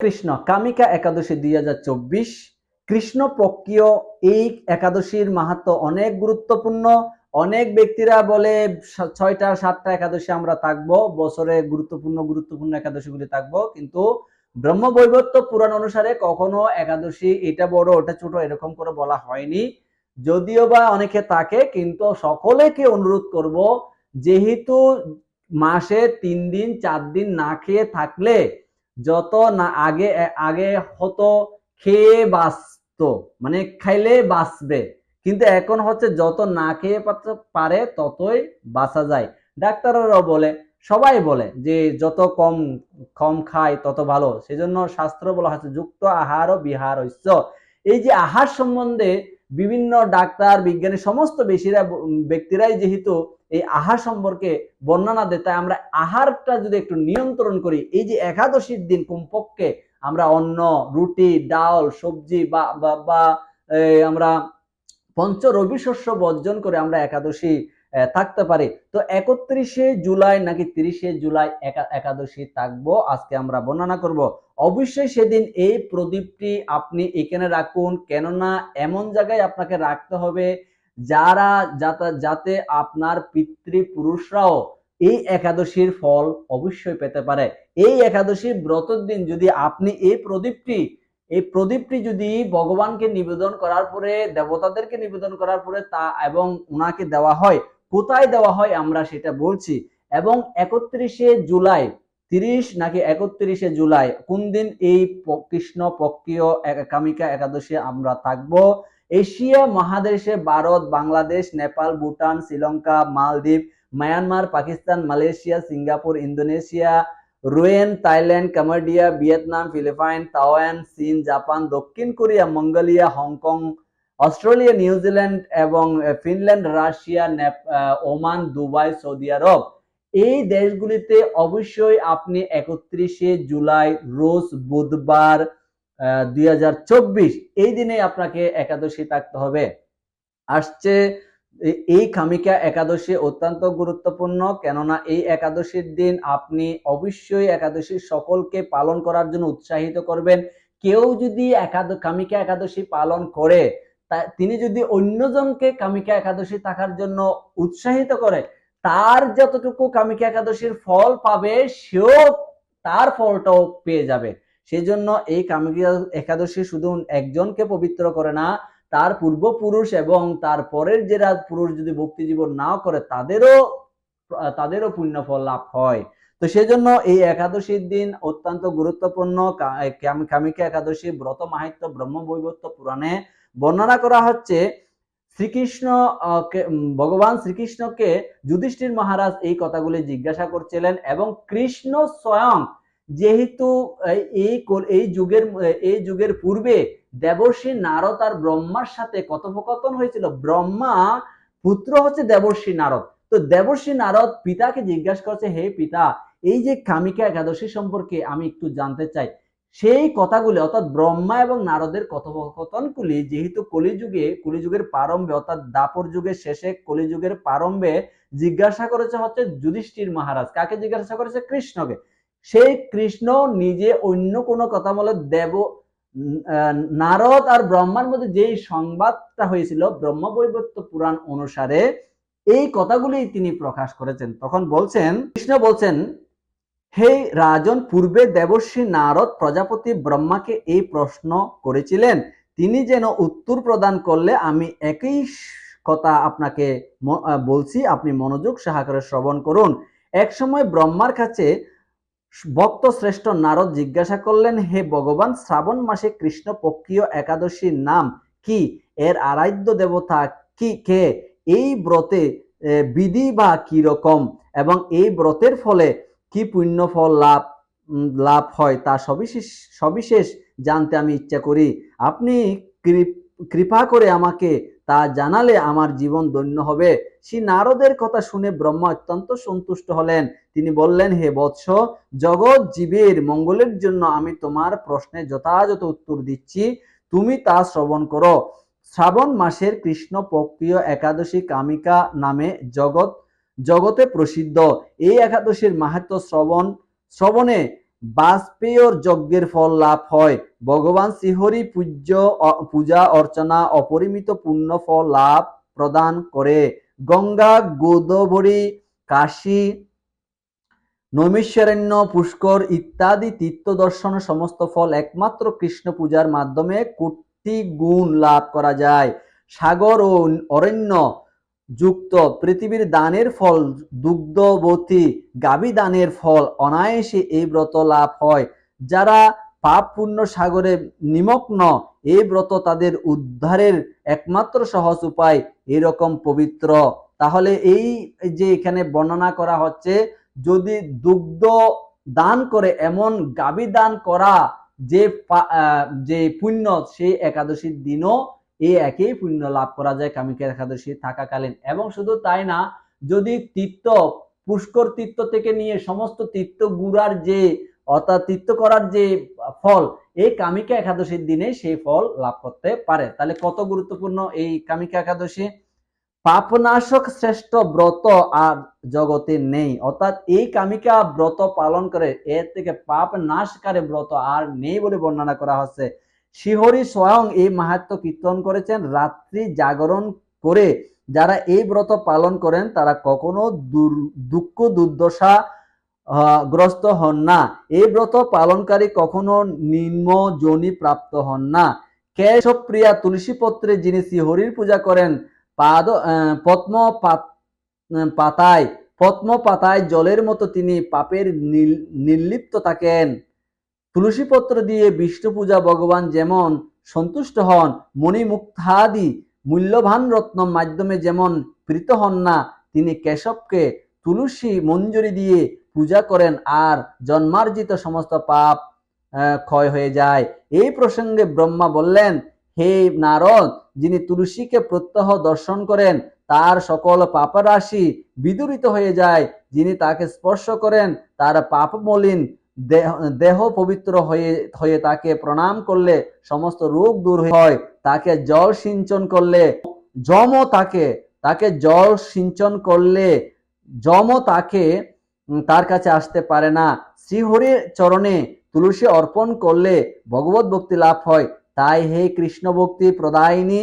কৃষ্ণ কামিকা একাদশী 2024 কৃষ্ণ পক্ষীয় এই একাদশীর মাহাত্ম্য অনেক গুরুত্বপূর্ণ। অনেক ব্যক্তিরা বলে 6টা 7টা একাদশী আমরা থাকবো, বছরে গুরুত্বপূর্ণ একাদশীগুলি থাকবো, কিন্তু ব্রহ্মবৈবর্ত পুরাণ অনুসারে কখনো একাদশী এটা বড় ওটা ছোট এরকম করে বলা হয়নি। যদিও বা অনেকে থাকে, কিন্তু সকলেকে অনুরোধ করব, যেহেতু মাসে 3 দিন 4 দিন না খেয়ে থাকলে যত না আগে আগে হতো খেয়ে বাঁচতো, মানে খাইলে বাঁচবে, কিন্তু এখন হচ্ছে যত না খেয়ে পারে ততই বাঁচা যায়। ডাক্তাররাও বলে, সবাই বলে যে যত কম কম খায় তত ভালো। সেজন্য শাস্ত্র বলা হচ্ছে যুক্ত আহার ও বিহার হইছ। এই যে আহার সম্বন্ধে বিভিন্ন ডাক্তার বিজ্ঞানী সমস্ত ব্যক্তিরাই যেহেতু এই আহার সম্পর্কে বর্ণনা দেয়, তাই আমরা আহারটা যদি একটু নিয়ন্ত্রণ করি, এই যে একাদশীর দিন কমপক্ষে আমরা অন্ন, রুটি, ডাল, সবজি বা আমরা পঞ্চ রবি শস্য বর্জন করে আমরা একাদশী থাকতে পারি। তো 31শে জুলাই নাকি 30শে জুলাই একাদশী থাকবো, আজকে আমরা বর্ণনা করব। অবশ্যই সেদিন এই প্রদীপটি আপনি এখানে রাখুন, কেননা এমন জায়গায় আপনাকে রাখতে হবে যাতে আপনার পিতৃপুরুষরাও এই একাদশীর ফল অবশ্যই পেতে পারে। এই একাদশী ব্রতের দিন যদি আপনি এই প্রদীপটি যদি ভগবানকে নিবেদন করার পরে, দেবতাদেরকে নিবেদন করার পরে তা এবং ওনাকে দেওয়া হয়, কোথায় দেওয়া হয় আমরা সেটা বলছি। এবং 31শে জুলাই 30 নাকি 31শে জুলাই কোন দিন এই কৃষ্ণ পক্ষীয় কামিকা একাদশী আমরা থাকবো? এশিয়া মহাদেশে Bharat, Bangladesh, Nepal, Bhutan, Sri Lanka, Maldives, Myanmar, Pakistan, Malaysia, Singapore, Indonesia, রুয়েন, Thailand, Cambodia, Vietnam, Philippine, Taiwan, চীন, জাপান, দক্ষিণ Korea, Mongolia, Hong Kong, Australia, New Zealand এবং Finland, Russia, Oman, Dubai, Saudi আরব, এই দেশগুলিতে অবশ্যই আপনি 31শে জুলাই রোজ বুধবার 2024 এই দিনে আপনাকে একাদশী থাকতে হবে। আসছে এই কামিকা একাদশী অত্যন্ত গুরুত্বপূর্ণ, কেননা এই একাদশীর দিন আপনি অবশ্যই একাদশী সকলকে পালন করার জন্য উৎসাহিত করবেন। কেউ যদি কামিকা একাদশী পালন করে, তিনি যদি অন্যজনকে কামিকা একাদশী থাকার জন্য উৎসাহিত করে, তার যতটুকু কামিকা একাদশীর ফল পাবে সেও তার ফলটাও পেয়ে যাবে। সেই জন্য এই কামিকা একাদশী শুধু একজনকে পবিত্র করে না, তার পূর্বপুরুষ এবং তার পরের যারা পুরুষ যদি ভক্তি জীবন নাও করে তাদেরও পুণ্য ফল লাভ হয়। তো সেজন্য এই একাদশীর দিন অত্যন্ত গুরুত্বপূর্ণ। কামিকা একাদশী ব্রত মাহাত্ম্য ব্রহ্মবৈবর্ত পুরাণে বর্ণনা করা হচ্ছে। ভগবান শ্রীকৃষ্ণকে যুধিষ্ঠির মহারাজ এই কথাগুলি জিজ্ঞাসা করছিলেন, এবং কৃষ্ণ স্বয়ং যেহেতু এই যুগের পূর্বে দেবর্ষি নারদ আর ব্রহ্মার সাথে কথোপকথন হয়েছিল। ব্রহ্মা পুত্র হচ্ছে দেবর্ষি নারদ। তো দেবর্ষি নারদ পিতাকে জিজ্ঞাসা করছে, হে পিতা, এই যে কামিকা একাদশী সম্পর্কে আমি একটু জানতে চাই। সেই কথাগুলি অর্থাৎ ব্রহ্মা এবং নারদের কথোপকথনগুলি যেহেতু কলিযুগের প্রারম্ভে অর্থাৎ দাপর যুগের শেষে কলিযুগের প্রারম্ভে জিজ্ঞাসা করেছে হচ্ছে যুধিষ্ঠির মহারাজ। কাকে জিজ্ঞাসা করেছে? কৃষ্ণকে। সেই কৃষ্ণ নিজে অন্য কোনো কথা বলে নারদ আর ব্রহ্মার মধ্যে যেই সংবাদটা হয়েছিল ব্রহ্মবৈবর্ত পুরাণ অনুসারে এই কথাগুলি তিনি প্রকাশ করেছেন। তখন কৃষ্ণ বলছেন, হে রাজন, পূর্বে দেবর্ষি নারদ প্রজাপতি ব্রহ্মাকে এই প্রশ্ন করেছিলেন, তিনি যেন উত্তর প্রদান করলে আমি একই কথা আপনাকে বলছি, আপনি মনোযোগ সহকারে শ্রবণ করুন। এক সময় ব্রহ্মার কাছে ভক্ত শ্রেষ্ঠ নারদ জিজ্ঞাসা করলেন, হে ভগবান, শ্রাবণ মাসে কৃষ্ণ পক্ষীয় একাদশীর নাম কি? এর আরাধ্য দেবতা কে? এই ব্রতে বিধি বা কি রকম, এবং এই ব্রতের ফলে কি পুণ্য ফল লাভ হয় তা সবিশেষ জানতে আমি ইচ্ছা করি। আপনি কৃপা করে আমাকে তা জানালে আমার জীবন ধন্য হবে। শ্রী নারদের কথা শুনে ব্রহ্মা অত্যন্ত সন্তুষ্ট হলেন। তিনি বললেন, হে বৎস, জগৎ জীবের মঙ্গলের জন্য আমি তোমার প্রশ্নে যথাযথ উত্তর দিচ্ছি, তুমি তা শ্রবণ করো। শ্রাবণ মাসের কৃষ্ণ পক্ষীয় একাদশী কামিকা নামে জগতে প্রসিদ্ধ। এই একাদশীর মাহাত্ম্য শ্রবণে বাজপেয়ীর যজ্ঞের ফল লাভ হয়। ভগবান শ্রীহরি পূজা অর্চনা অপরিমিত পুণ্য ফল লাভ প্রদান করে। গঙ্গা, গোদাবরী, কাশী, নৈমিষারণ্য, পুষ্কর ইত্যাদি তীর্থ দর্শন সমস্ত ফল একমাত্র কৃষ্ণ পূজার মাধ্যমে কোটি গুণ লাভ করা যায়। সাগর ও অরণ্য যুক্ত পৃথিবীর দানের ফল, দুগ্ধবতী গাভী দানের ফল অনায়াসে এই ব্রত লাভ হয়। যারা পাপ পুণ্য সাগরে নিমগ্ন, এই ব্রত তাদের উদ্ধারের একমাত্র সহজ উপায়, এরকম পবিত্র। তাহলে এই যে এখানে বর্ণনা করা হচ্ছে, যদি দুগ্ধ দান করে, এমন গাভী দান করা যে পুণ্য, সেই একাদশীর দিনও এই একই পুণ্য লাভ করা যায় কামিকা একাদশী থাকাকালীন। এবং শুধু তাই না, যদি তীর্থ, পুষ্কর তীর্থ থেকে নিয়ে সমস্ত তীর্থ ঘুরার যে, অর্থাৎ তীর্থ করার যে ফল, এই কামিকা একাদশীর দিনে সেই ফল লাভ করতে পারে। তাহলে কত গুরুত্বপূর্ণ এই কামিকা একাদশী। পাপনাশক শ্রেষ্ঠ ব্রত আর জগতে নেই। অর্থাৎ এই কামিকা ব্রত পালন করে এর থেকে পাপ নাশকারী ব্রত আর নেই বলে বর্ণনা করা হচ্ছে। শ্রীহরি স্বয়ং এই মাহাত্ম্য কীর্তন করেছেন। রাত্রি জাগরণ করে যারা এই ব্রত পালন করেন তারা কখনো দুঃখ দুর্দশা গ্রস্ত হন না। এই ব্রত পালনকারী কখনো নিম্ন যোনি প্রাপ্ত হন না। কেশবপ্রিয়া তুলসী পত্রে যিনি শ্রীহরির পূজা করেন, পদ্ম পাতায় জলের মতো তিনি পাপের নির্লিপ্ত থাকেন। তুলসী পত্র দিয়ে বিষ্ণু পূজা ভগবান যেমন সন্তুষ্ট হন, মণিমুক্তাদি মূল্যবান রত্ন মাধ্যমে যেমন প্রীত হন না, তিনি কেশবকে তুলসী মঞ্জুরি দিয়ে পূজা করেন আর জন্মার্জিত সমস্ত পাপ ক্ষয় হয়ে যায়। এই প্রসঙ্গে ব্রহ্মা বললেন, হে নারদ, যিনি তুলসীকে প্রত্যহ দর্শন করেন তার সকল পাপরাশি বিদূরিত হয়ে যায়। যিনি তাকে স্পর্শ করেন তার পাপ মলিন দেহ পবিত্র হয়ে তাকে প্রণাম করলে সমস্ত রোগ দূর হয়। তাকে জল সিঞ্চন করলে যমও তার কাছে আসতে পারে না। শ্রীহরির চরণে তুলসী অর্পণ করলে ভগবত ভক্তি লাভ হয়। তাই হে কৃষ্ণ ভক্তি প্রদায়িনী,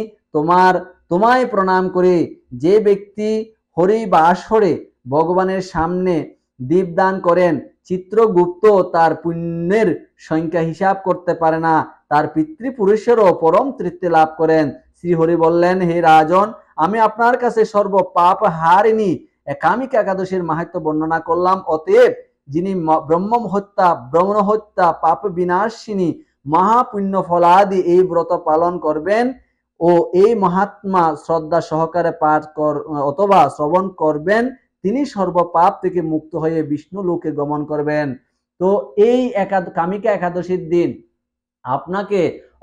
তোমায় প্রণাম করি। যে ব্যক্তি হরি বা আসরে ভগবানের সামনে দীপদান করেন, চিত্রগুপ্ত তার পুণ্যের সংখ্যা হিসাব করতে পারে না, তার পিতৃপুরুষেরও পরম তৃপ্তি লাভ করেন। শ্রীহরি বললেন, হে রাজন, আমি আপনার কাছে সর্ব পাপ হারিণী কামিকা একাদশীর মাহাত্ম্য বর্ণনা করলাম। অতএব যিনি ব্রহ্ম হত্যা পাপ বিনাশিনী মহাপুণ্য ফলাদি এই ব্রত পালন করবেন ও এই মহাত্মা শ্রদ্ধা সহকারে পাঠ অথবা শ্রবণ করবেন, তিনি সর্বপাপ থেকে মুক্ত হয়ে বিষ্ণু লোকে গমন করবেন। তো এই কামিকা একাদশীর দিন আপনাকে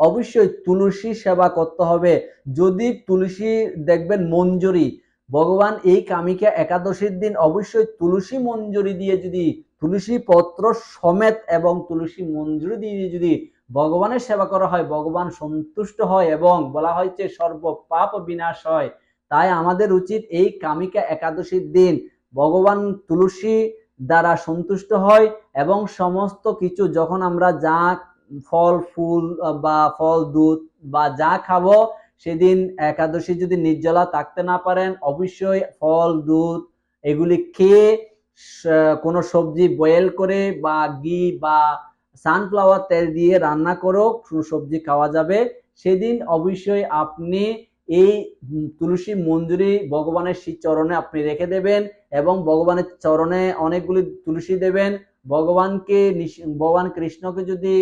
অবশ্যই তুলসী সেবা করতে হবে। যদি তুলসী দেখবেন মঞ্জুরি, ভগবান এই কামিকা একাদশীর দিন অবশ্যই তুলসী মঞ্জুরি দিয়ে, যদি তুলসী পত্র সমেত এবং তুলসী মঞ্জুরি দিয়ে যদি ভগবানের সেবা করা হয়, ভগবান সন্তুষ্ট হয় এবং বলা হয়েছে সর্ব পাপ বিনাশ হয়। তাই আমাদের উচিত এই কামিকা একাদশীর দিন ভগবান তুলসী দ্বারা সন্তুষ্ট হয় এবং সমস্ত কিছু যখন আমরা যা ফল ফুল বা ফল দুধ বা যা খাবো, সেদিন একাদশী যদি নির্জলা থাকতে না পারেন, অবশ্যই ফল দুধ এগুলি খেয়ে কোনো সবজি বয়েল করে বা ঘি বা সানফ্লাওয়ার তেল দিয়ে রান্না করেও সবজি খাওয়া যাবে। সেদিন অবশ্যই আপনি এই তুলসী মঞ্জুরি ভগবানের চরণে আপনি রেখে দেবেন এবং ভগবানের চরণে অনেকগুলি তুলসী দেবেন। ভগবান কৃষ্ণকে যদি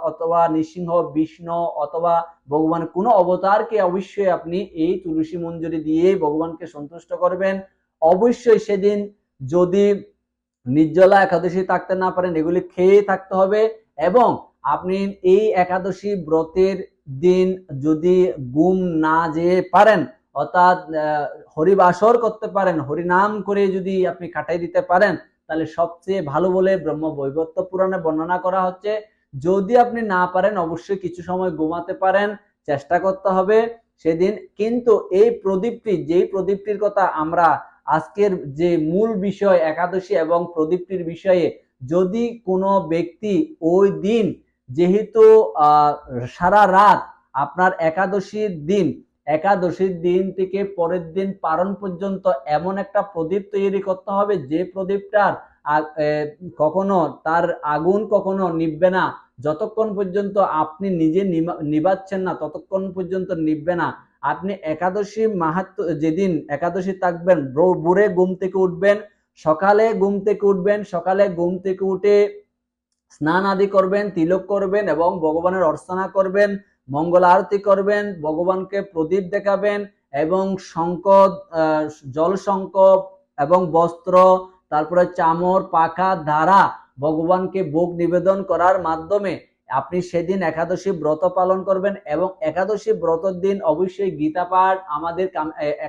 অথবা নৃসিংহ, বিষ্ণু অথবা ভগবান কোনো অবতারকে অবশ্যই আপনি এই তুলসী মঞ্জুরি দিয়ে ভগবানকে সন্তুষ্ট করবেন। অবশ্যই সেদিন যদি নির্জলা একাদশী থাকতে না পারেন, এগুলি খেয়ে থাকতে হবে। এবং আপনি এই একাদশী ব্রতের দিন যদি ঘুম না যেয়ে পারেন, অর্থাৎ হরিবাসর করতে পারেন, হরিনাম করে যদি আপনি কাটাই দিতে পারেন, তাহলে সবচেয়ে ভালো বলে ব্রহ্ম বৈবর্ত পুরাণে বর্ণনা করা হচ্ছে। যদি আপনি না পারেন, অবশ্যই কিছু সময় ঘুমাতে পারেন, চেষ্টা করতে হবে সেদিন। কিন্তু এই যেই প্রদীপটির কথা আমরা আজকের যে মূল বিষয় একাদশী এবং প্রদীপটির বিষয়ে যদি কোনো ব্যক্তি ওই দিন যেহেতু সারা রাত আপনার একাদশীর দিন থেকে পরের দিন পারণ পর্যন্ত এমন একটা প্রদীপ তৈরি করতে হবে যে প্রদীপটার কখনো তার আগুন কখনো নিভবে না, যতক্ষণ পর্যন্ত আপনি নিজে নিভাচ্ছেন না ততক্ষণ পর্যন্ত নিভবে না। আপনি একাদশী মাহাত্ম্য, যেদিন একাদশী থাকবেন, ভোরে ঘুম থেকে উঠবেন, সকালে ঘুম থেকে উঠে স্নান আদি করবেন, তিলক করবেন এবং ভগবানের অর্চনা করবেন, মঙ্গল আরতি করবেন, ভগবানকে প্রদীপ দেখাবেন এবং শঙ্খ, জল শঙ্খ এবং বস্ত্র, তারপরে চামর পাখা দ্বারা ভগবানকে ভোগ নিবেদন করার মাধ্যমে আপনি সেদিন একাদশী ব্রত পালন করবেন। এবং একাদশী ব্রতের দিন অবশ্যই গীতা পাঠ, আমাদের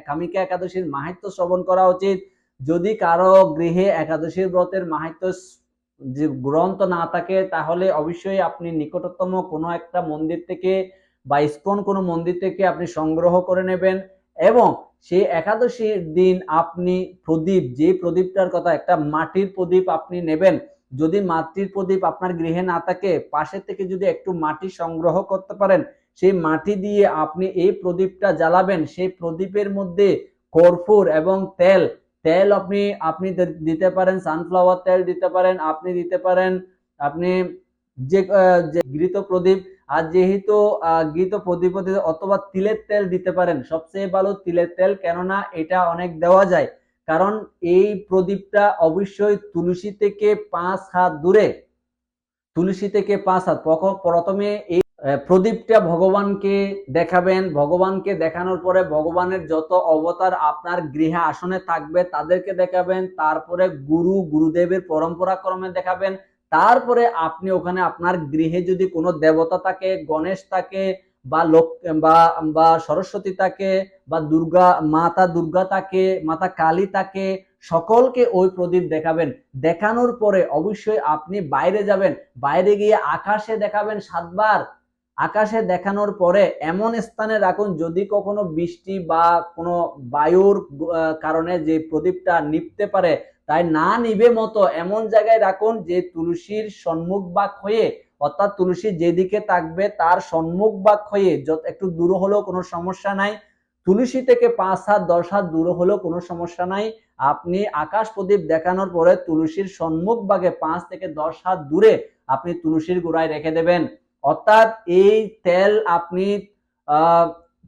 কামিকা একাদশীর মাহাত্ম্য শ্রবণ করা উচিত। যদি কারো গৃহে একাদশীর ব্রতের মাহাত্ম্য যে গ্রন্থ না থাকে তাহলে অবশ্যই আপনি নিকটতম কোনো একটা মন্দির থেকে বা ইসকন কোনো মন্দির থেকে আপনি সংগ্রহ করে নেবেন এবং সেই একাদশীর দিন আপনি প্রদীপ, যে প্রদীপটার কথা, একটা মাটির প্রদীপ আপনি নেবেন। যদি মাটির প্রদীপ আপনার গৃহে না থাকে, পাশে থেকে যদি একটু মাটি সংগ্রহ করতে পারেন, সেই মাটি দিয়ে আপনি এই প্রদীপটা জ্বালাবেন। সেই প্রদীপের মধ্যে কর্পূর এবং তেল আপনি দিতে পারেন, সানফ্লাওয়ার তেল দিতে পারেন, আপনি দিতে পারেন আপনি যে ঘৃত প্রদীপ, আর যেহেতু ঘৃত প্রদীপ অথবা তিলের তেল দিতে পারেন, সবচেয়ে ভালো তিলের তেল, কেননা এটা অনেক দেওয়া যায়। কারণ এই প্রদীপটা অবশ্যই তুলসী থেকে 5 হাত দূরে, প্রথমে এই প্রদীপটা ভগবানকে দেখাবেন। ভগবানকে দেখানোর পরে ভগবানের যত অবতার আপনার গৃহে আসনে থাকবে তাদেরকে দেখাবেন, তারপরে গুরুদেবের পরম্পরা ক্রমে দেখাবেন, তারপরে আপনি ওখানে আপনার গৃহে যদি কোনো দেবতা থাকে, গণেশ থাকে বা বা সরস্বতী থাকে বা মাতা দুর্গা থাকে, মাতা কালী থাকে, সকলকে ওই প্রদীপ দেখাবেন। দেখানোর পরে অবশ্যই আপনি বাইরে যাবেন, বাইরে গিয়ে আকাশে দেখাবেন 7 বার। আকাশে দেখানোর পরে এমন স্থানে রাখুন যদি কখনো বৃষ্টি বা কোনো বায়ুর কারণে যে প্রদীপটা নিভতে পারে, তাই না নিভে মতো এমন জায়গায় রাখুন যে তুলসীর সম্মুখ ভাগ হয়ে, অর্থাৎ তুলসী যেদিকে থাকবে তার সম্মুখ ভাগ হয়ে, একটু দূর হলেও কোনো সমস্যা নাই, তুলসী থেকে 5 হাত 10 হাত দূর হলেও কোনো সমস্যা নাই। আপনি আকাশ প্রদীপ দেখানোর পরে তুলসীর সম্মুখ ভাগে 5 থেকে 10 হাত দূরে আপনি তুলসীর গোড়ায় রেখে দেবেন। অর্থাৎ এই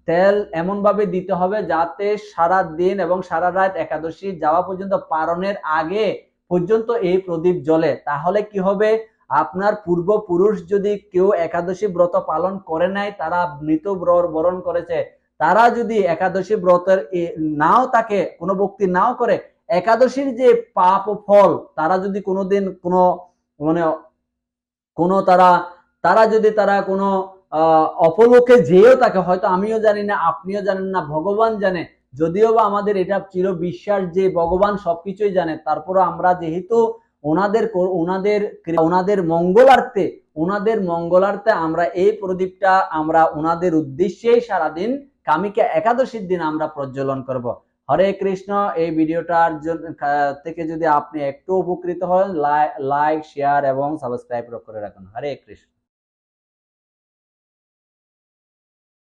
তেল এমন ভাবে দিতে হবে যাতে সারা দিন এবং সারা রাত একাদশী যাওয়া পর্যন্ত, পারণের আগে পর্যন্ত এই প্রদীপ জ্বলে। তাহলে কি হবে, আপনার পূর্বপুরুষ যদি কেউ একাদশী ব্রত পালন করে নাই, তারা মৃত বরণ করেছে, তারা যদি একাদশী ব্রতের নাও থাকে, কোনো ভক্তি নাও করে, একাদশীর যে পাপ ও ফল তারা যদি কোনোদিন কোনো মানে কোনো তারা কোনো অপলোকে যেও থাকে, হয়তো আমিও জানি না, আপনিও জানেন না, ভগবান জানে, যদিও বা আমাদের এটা চির বিশ্বাস যে ভগবান সবকিছুই জানে, তারপরে আমরা যেহেতু ওনাদের মঙ্গলার্থে আমরা এই প্রদীপটা আমরা ওনাদের উদ্দেশ্যেই সারাদিন কামিকা একাদশীর দিন আমরা প্রজ্বলন করব। হরে কৃষ্ণ। এই ভিডিওটার থেকে যদি আপনি একটু উপকৃত হন, লাইক, শেয়ার এবং সাবস্ক্রাইব করে রাখুন। হরে কৃষ্ণ।